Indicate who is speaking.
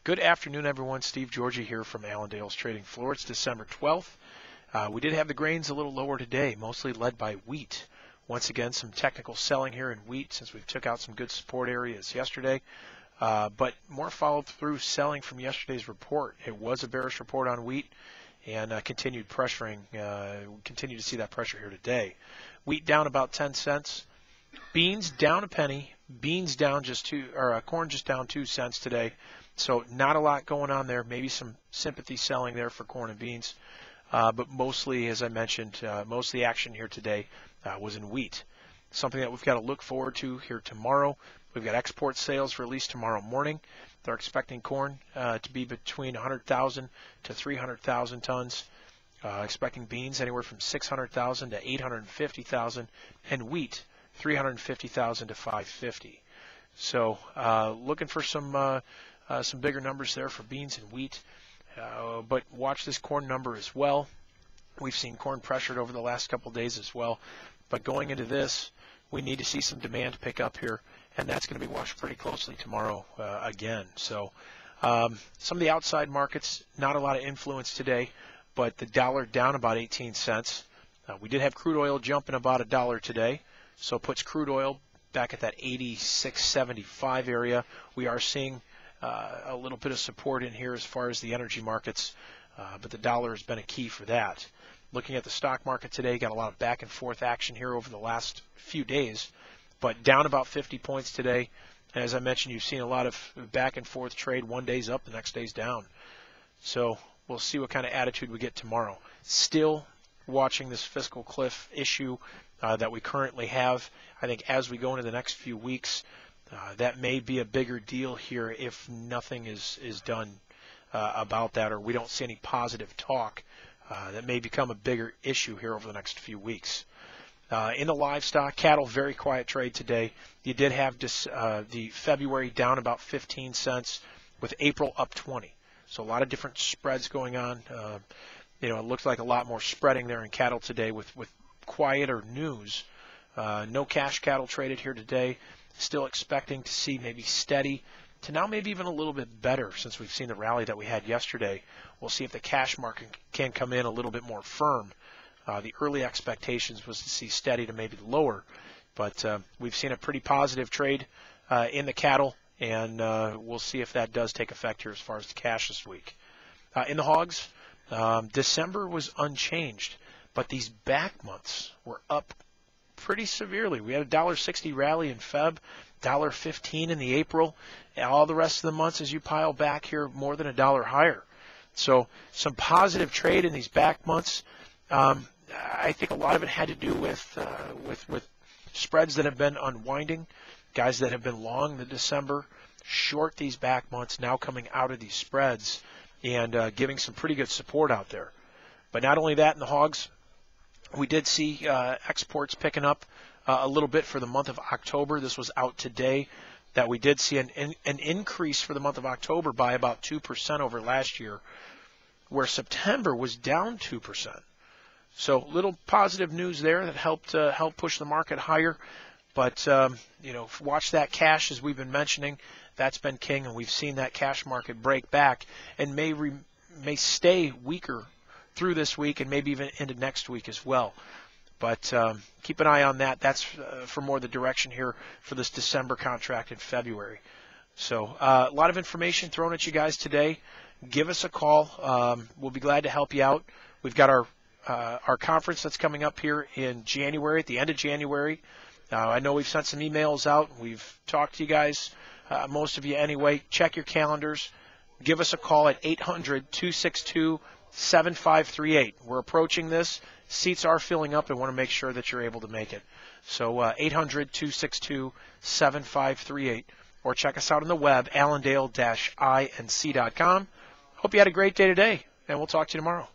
Speaker 1: Good afternoon, everyone. Steve Georgie here from Allendale's Trading Floor. It's December 12th. We did have the grains a little lower today, mostly led by wheat. Once again, some technical selling here in wheat since we took out some good support areas yesterday. But more followed through selling from yesterday's report. It was a bearish report on wheat and continued pressuring. We continue to see that pressure here today. Wheat down about 10 cents. Beans down a penny. Beans down corn just down 2 cents today. So not a lot going on there. Maybe some sympathy selling there for corn and beans. But mostly, as I mentioned, most of the action here today was in wheat. Something that we've got to look forward to here tomorrow. We've got export sales released tomorrow morning. They're expecting corn to be between 100,000 to 300,000 tons. Expecting beans anywhere from 600,000 to 850,000, and wheat 350,000 to 550. So looking for some bigger numbers there for beans and wheat. But watch this corn number as well. We've seen corn pressured over the last couple of days as well. But going into this, we need to see some demand pick up here, and that's going to be watched pretty closely tomorrow again. So some of the outside markets, not a lot of influence today, but the dollar down about 18 cents. We did have crude oil jumping about $1 today, so it puts crude oil back at that 86.75 area. We are seeing a little bit of support in here as far as the energy markets, but the dollar has been a key for that. Looking at the stock market today, got a lot of back and forth action here over the last few days, but down about 50 points today. And as I mentioned, you've seen a lot of back and forth trade. One day's up, the next day's down. So we'll see what kind of attitude we get tomorrow. Still watching this fiscal cliff issue that we currently have. I think as we go into the next few weeks, that may be a bigger deal here if nothing is done about that, or we don't see any positive talk. That may become a bigger issue here over the next few weeks. In the livestock, cattle, very quiet trade today. You did have the February down about 15 cents with April up 20. So a lot of different spreads going on. It looks like a lot more spreading there in cattle today with quieter news. No cash cattle traded here today. Still expecting to see maybe steady to now maybe even a little bit better since we've seen the rally that we had yesterday. We'll see if the cash market can come in a little bit more firm. The early expectations was to see steady to maybe lower, but we've seen a pretty positive trade in the cattle, and we'll see if that does take effect here as far as the cash this week. In the hogs, December was unchanged, but these back months were up pretty severely. We had a $1.60 rally in Feb, $1.15 in the April, and all the rest of the months as you pile back here more than $1 higher. So some positive trade in these back months. I think a lot of it had to do with spreads that have been unwinding, guys that have been long the December, short these back months, now coming out of these spreads and giving some pretty good support out there. But not only that in the hogs, we did see exports picking up a little bit for the month of October. This was out today, that we did see an increase for the month of October by about 2% over last year, where September was down 2%. So little positive news there that helped push the market higher. But watch that cash, as we've been mentioning. That's been king, and we've seen that cash market break back and may stay weaker through this week and maybe even into next week as well. But keep an eye on that. That's for more the direction here for this December contract in February. So a lot of information thrown at you guys today. Give us a call. We'll be glad to help you out. We've got our conference that's coming up here in January, at the end of January. I know we've sent some emails out. We've talked to you guys, most of you anyway. Check your calendars. Give us a call at 800-262-7538. We're approaching this. Seats are filling up and want to make sure that you're able to make it. So 800-262-7538. Or check us out on the web, allendale-inc.com. Hope you had a great day today, and we'll talk to you tomorrow.